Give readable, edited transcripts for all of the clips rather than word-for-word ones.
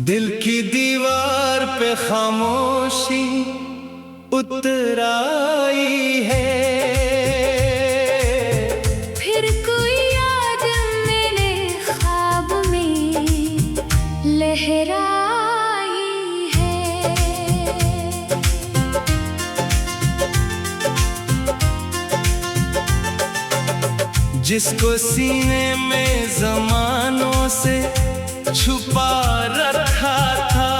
दिल की दीवार पे खामोशी उतर आई है। फिर कोई याद मेरे ख्वाब में लहराई है। जिसको सीने में ज़मानों से छुपा रखा था,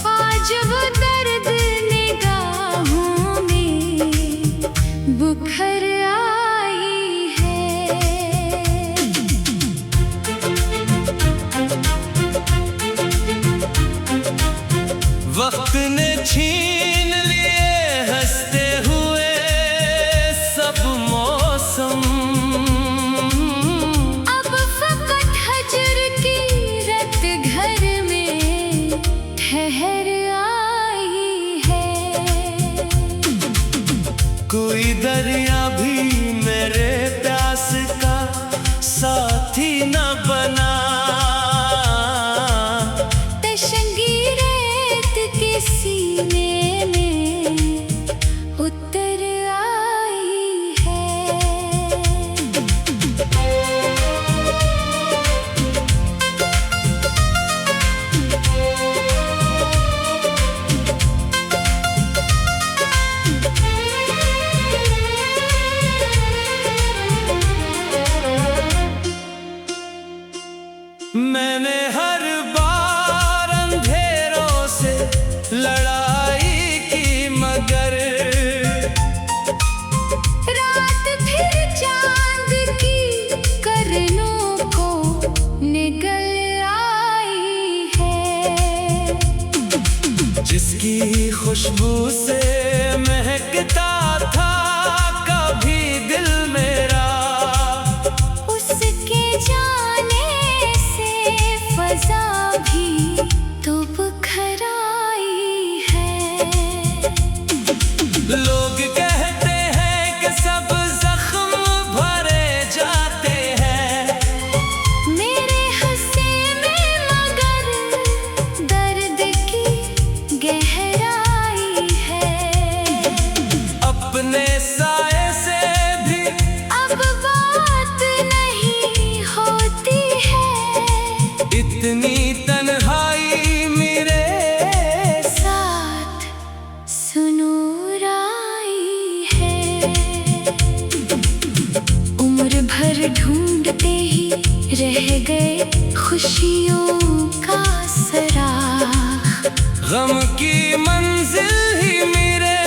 आज वो दर्द निगाहों में बुखर आई है। वक्त ने छीन लिए हंसते हुए सब मौसम। अब फकत हजर की रत घर में ठहर आई है। कोई दरिया भी मेरे प्यास का साथी न बना। तशंगी रेत के सीने में उतर आई है। मैंने हर बार अंधेरों से लड़ाई की, मगर रात फिर चांद की करनों को निगल आई है। जिसकी खुशबू से महकता था कभी दिल मेरा, उसके जाने से फजा भी तो बुखर आई है। लोग कहते हैं कि सब जख्म भरे जाते हैं मेरे हंसे में, मगर दर्द की गहराई है। अपने साए से भी अब बात नहीं होती है। इतनी तन्हाई मेरे साथ सुनूर आई है। उम्र भर ढूंढते ही रह गए खुशियों का सराग। गम की मंजिल ही मेरे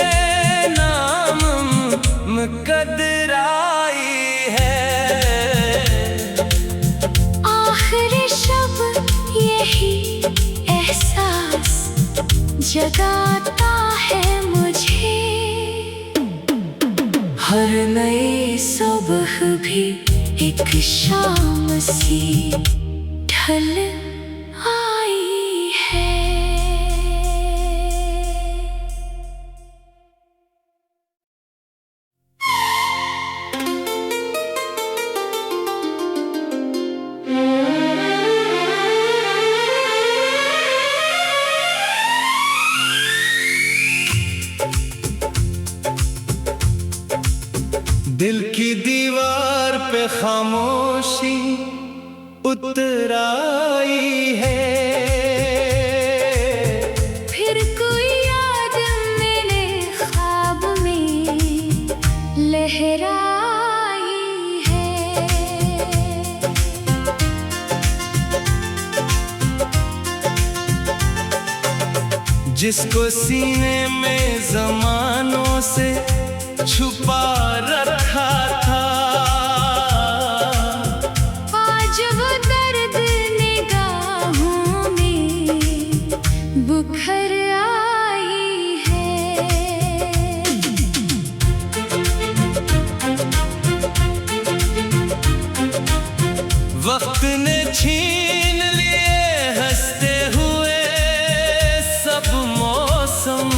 नाम मुकद्दर आई है। आखिरी शब यही एहसास जगाता है मुझे। हर नई सुबह भी एक शाम सी ढल आई है। दिल की दीवार पे खामोशी उतर आई है। फिर कोई याद मेरे ख्वाब में लहराई है। जिसको सीने में ज़मानों से छुपा रखा था, आज वो दर्द निगाहों में बुखर आई है। वक्त ने छीन लिए हंसते हुए सब मौसम।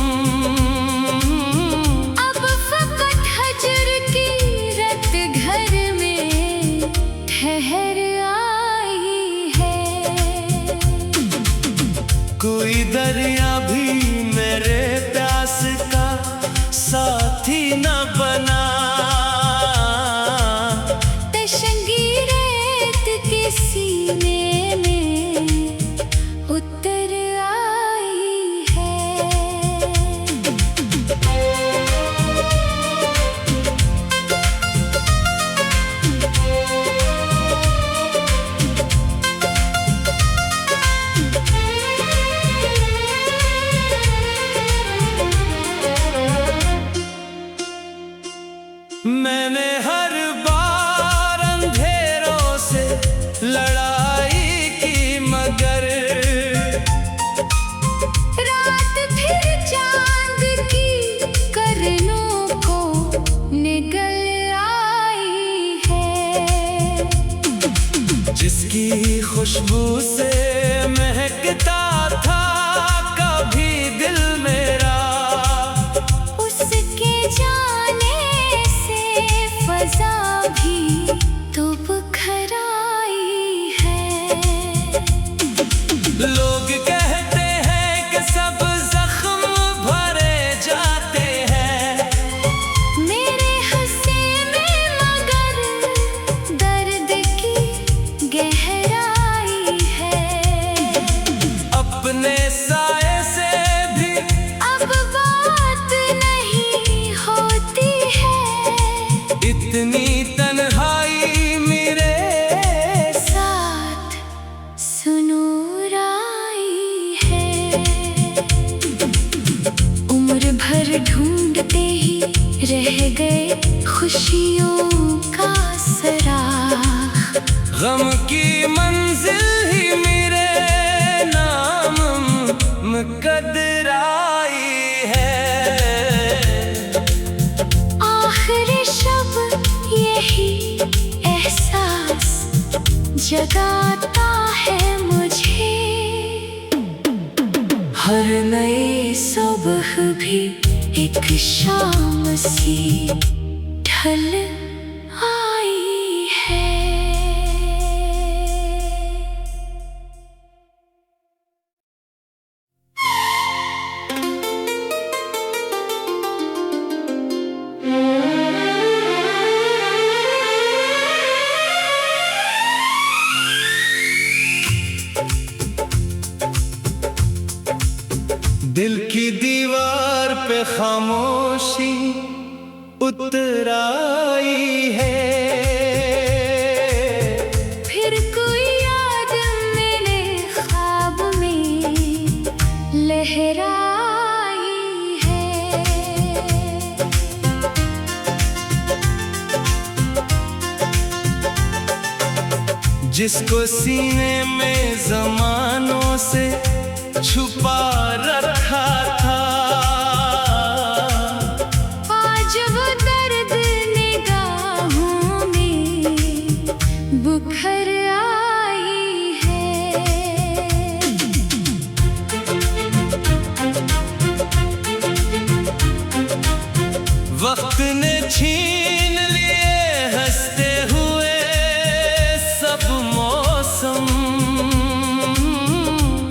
अब फकत हजर की रत घर में ठहर आई है। कोई दरिया भी मेरे प्यास का साथी न बना। तशंगी रेत के सीने में उतर आई है। मैंने हर बार अंधेरों से लड़ाई की, मगर रात फिर चांद की किरणों को निगल आई है। जिसकी खुशबू से महकता था कभी दिल मेरा, उसके जाने से फजा भी तो बिखर आई है। लोग कहते हैं कि सब जख्म भरे जाते हैं मेरे हंसे में, मगर दर्द की गहराई है। अपने साए से भी अब बात नहीं होती है, इतनी तन्हाई मेरे साथ सुनूर आई है। उम्र भर ढूंढते ही रह गए खुशियों का सराग। गम की मंजिल ही मेरे नाम मुकद्दर आई है। आखिरी शब यही एहसास जगाता है मुझे। हर नई सुबह भी एक शाम सी ढल आई है। दिल की दीवार पे खामोशी उतर आई है। फिर कोई याद मेरे ख्वाब में लहराई है। जिसको सीने में जमानों से छुपा रखा था, आज वो दर्द निगाहों में बुखर आई है। वक्त ने छीन लिए हंसते हुए सब मौसम।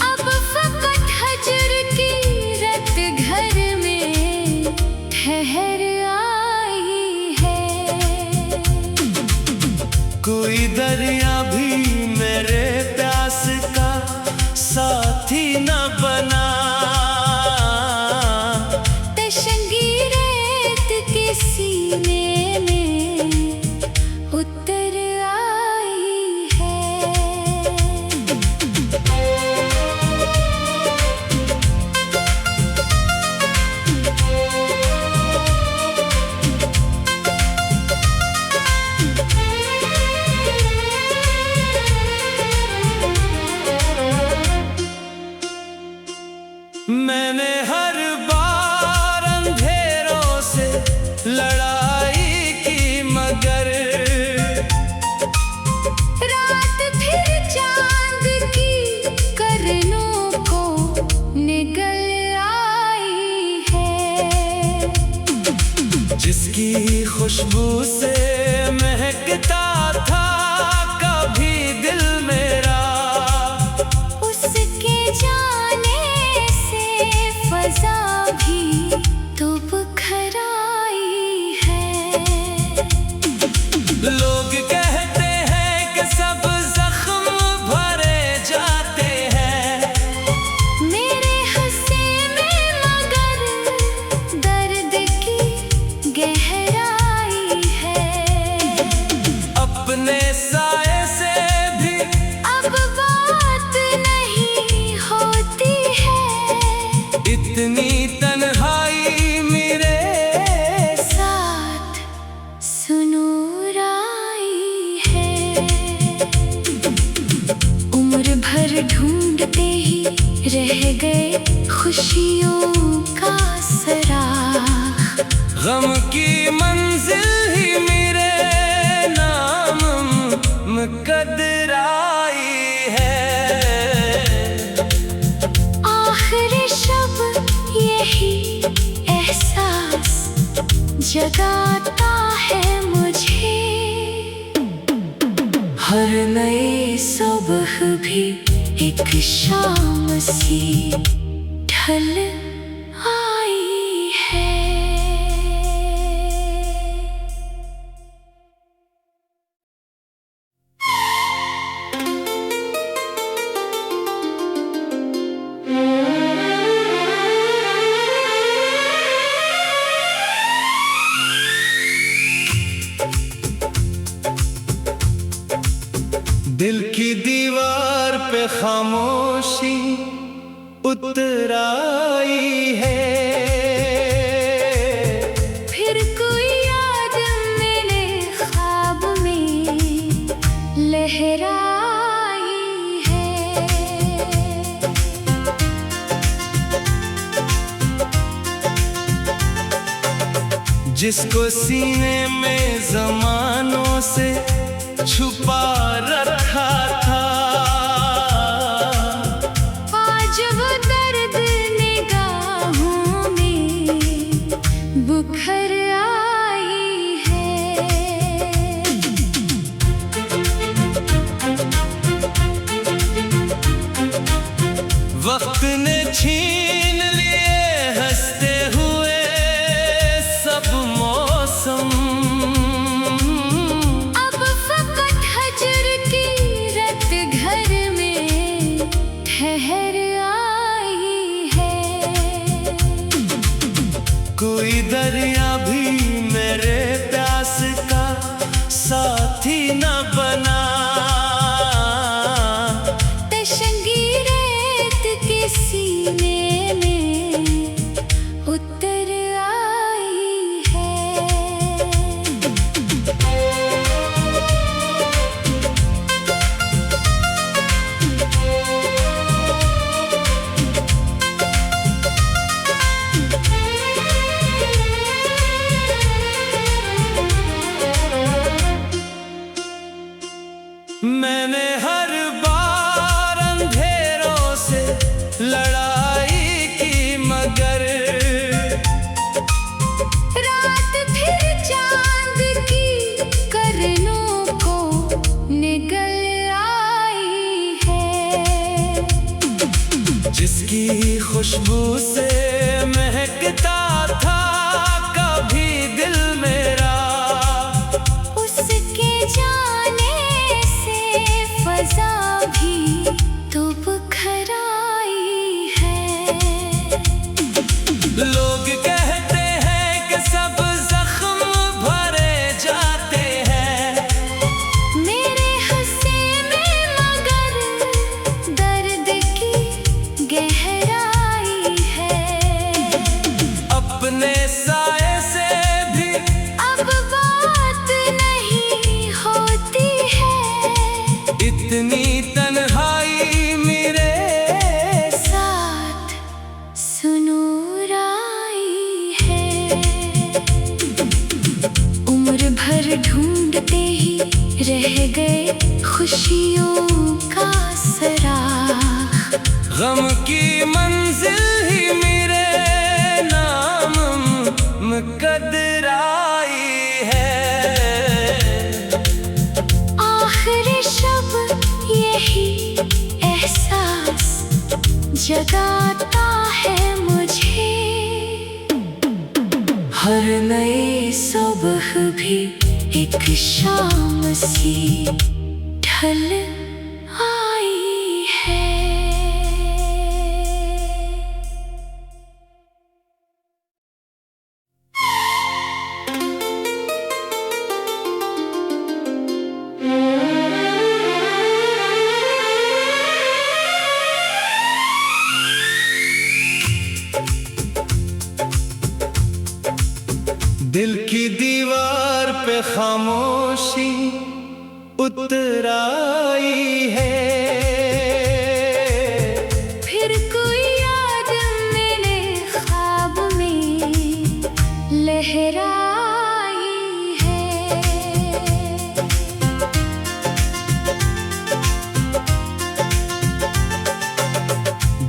अब फकत हजर की रत घर में ठहर आई है। कोई दरिया भी मेरे प्यास का साथी न बना। तशंगी रेत के सीने में उतर आई है। मैंने हर बार अंधेरों से लड़ाई की, मगर रात फिर चांद की किरणों को निगल आई है। जिसकी खुशबू से महकता था कभी दिल मेरा, उसके जाने ढूंढते ही रह गए खुशियों का सराग। गम की मंजिल ही मेरे नाम मुकद्दर आई है। आखिरी शब यही एहसास जगाता है मुझे। हर नई सुबह भी एक शाम सी ढल आई है। दिल की दीवार पे खामोशी उतर आई है। फिर कोई याद मेरे ख्वाब में लहराई है। जिसको सीने में ज़मानों से छुपा रखा था, आज वो दर्द निगाहों में बुखर आई है। वक्त ने छीन लिए हंसते हुए सब मौसम। कोई दरिया भी मेरे प्यास का साथी न बना। तशंगी रेत के सीने में उतर आई है। मैंने हर बार अंधेरों से लड़ाई की, मगर रात फिर चांद की करनों को निगल आई है। जिसकी खुशबू से महकता था कभी दिल मेरा, उसके जाने फज़ा भी तो बुखर आई है। लोग कहते हैं कि सब जख्म भरे जाते हैं मेरे हंसे में, मगर दर्द की गहराई है। अपने साए से भी अब बात नहीं होती है। इतनी तन्हाई मेरे साथ सुनूर आई है। उम्र भर ढूंढते ही रह गए खुशियों का सराग। गम की मंजिल ही मेरे नाम मुकद्दर आई है। आखिरी शब यही एहसास जगाता है मुझे। हर नई सुबह भी एक शाम सी ढल आई है। दिल की दीवार पे खामोशी उतर आई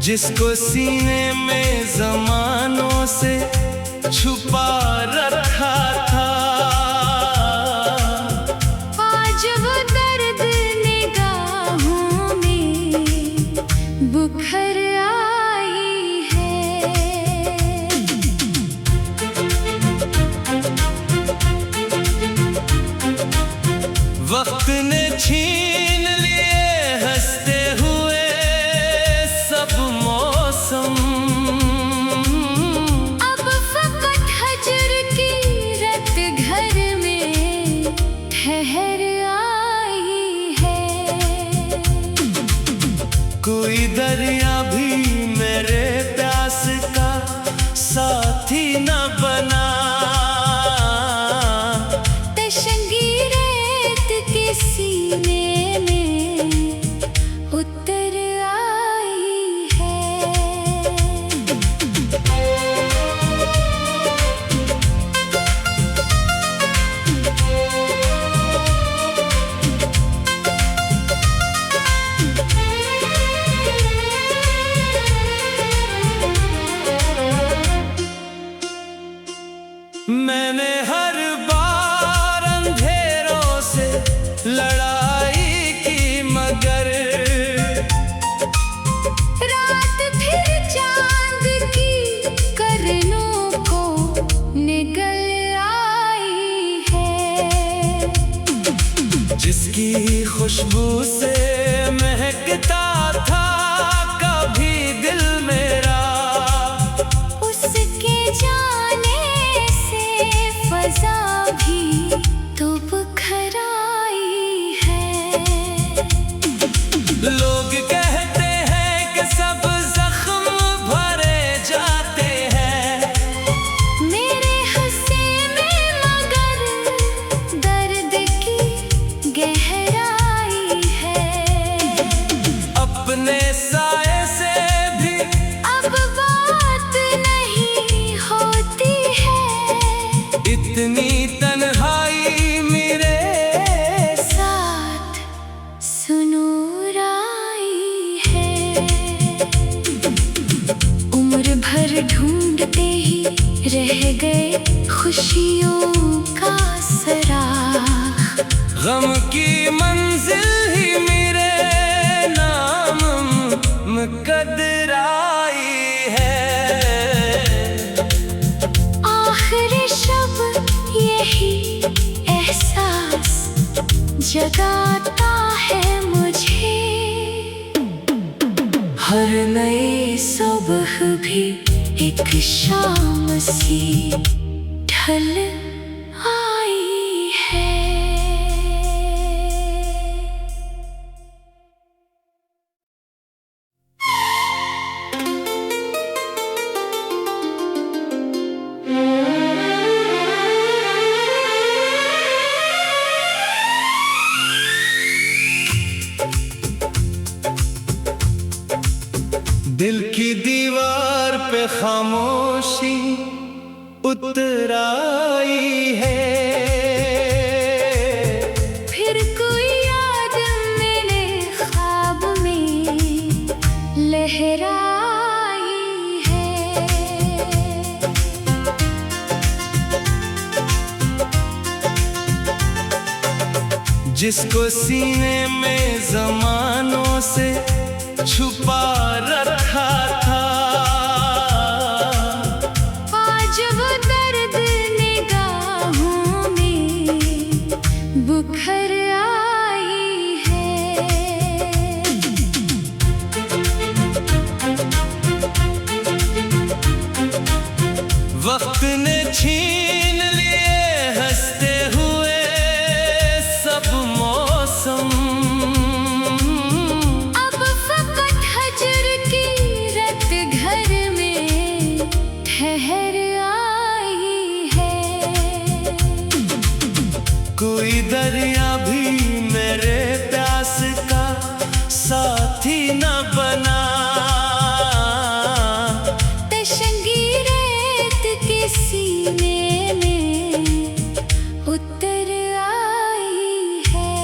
जिसको सीने में ज़मानों से छुपा रखा था। आज वो दर्द निगाहों में बुखर आई है। वक्त ने छीन लिए हंसते हुए सब मौसम। अब फकत हजर की रत घर में ठहर आई है। कोई दरिया भी मेरे प्यास का साथी न बना। तशंगी रेत के सीने में उतर आई है। मैंने हर बार अंधेरों से लड़ाई की, मगर रात फिर चांद की करनों को निगल आई है। जिसकी खुशबू से महकता था कभी दिल मेरा, उसके जाने से फजा भी तो बुखर आई है। लोग कहते हैं कि सब जख्म भरे जाते हैं मेरे हंसे में, मगर दर्द की गहराई है। अपने साए से भी अब बात नहीं होती है। इतनी तन्हाई मेरे साथ सुनूर आई है। उम्र भर ढूंढते ही रह गए खुशियों का सराख। गम की मंजिल ही मेरे नाम मुकद्दर आई है। आखिरी शब यही एहसास जगाता है मुझे। हर नई सुबह भी एक शाम सी ढल आई है। दिल की दीवार पे खामोशी उतर आई है। फिर कोई याद मेरे ख्वाब में लहराई है। जिसको सीने में ज़मानों से छुपा रखा था। आज वो दर्द निगाहों में बुखर आई है। वक्त ने छीन लिए हंसते हुए सब मौसम। अब फकत हजर की रत घर में ठहर आई है। कोई दरिया भी मेरे प्यास का साथी न बना। तशंगी रेत के सीने में उतर आई है।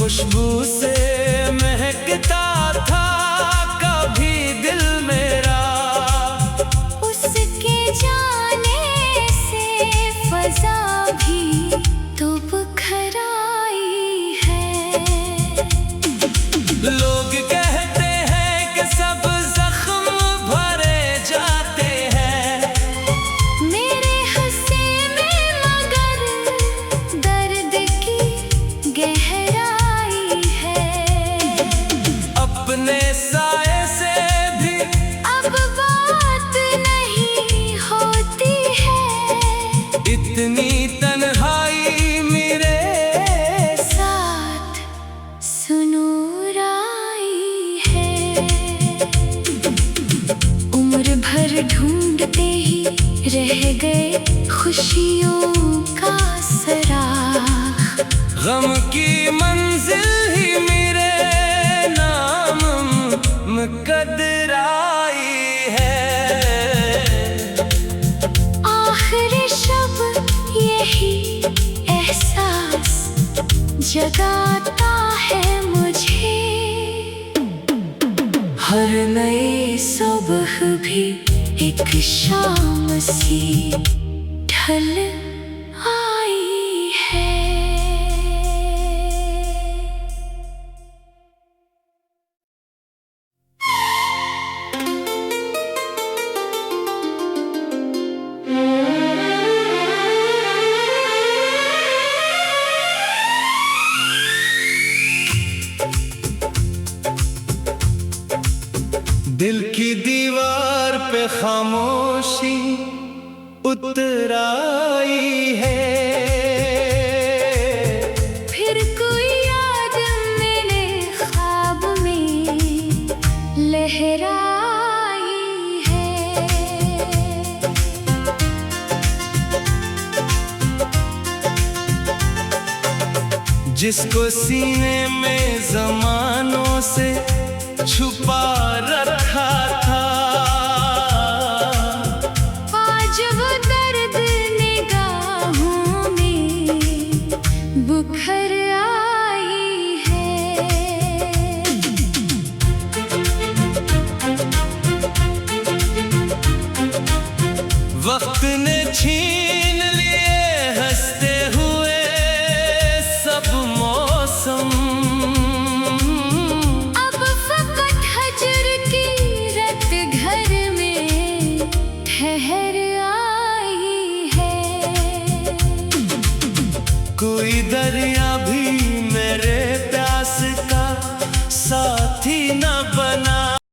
खुशबू से महकता था कभी दिल मेरा, उसके जाने से फजा भी तो बिखर आई है। लोग कहते हैं कि सब जख्म भरे जाते हैं, मेरे हंसे में मगर दर्द की गहराई है। अपने साए से भी अब बात नहीं होती है, इतनी तन्हाई मेरे साथ सुनूर आई है। उम्र भर ढूंढते ही रह गए खुशियों का सराग, गम की मंजिल ही मेरे नाम मुकद्दर आई है। आखिरी शब यही एहसास जगाता है मुझे, हर नई सुबह भी एक शाम सी ढल आई है। दिल की दीवार पे खामोशी उतर आई है, फिर कोई याद मेरे ख्वाब में लहराई है। जिसको सीने में जमानों से छुपा रखा था, आज वो दर्द निगाहों में बुखर आई है। वक्त ने छीन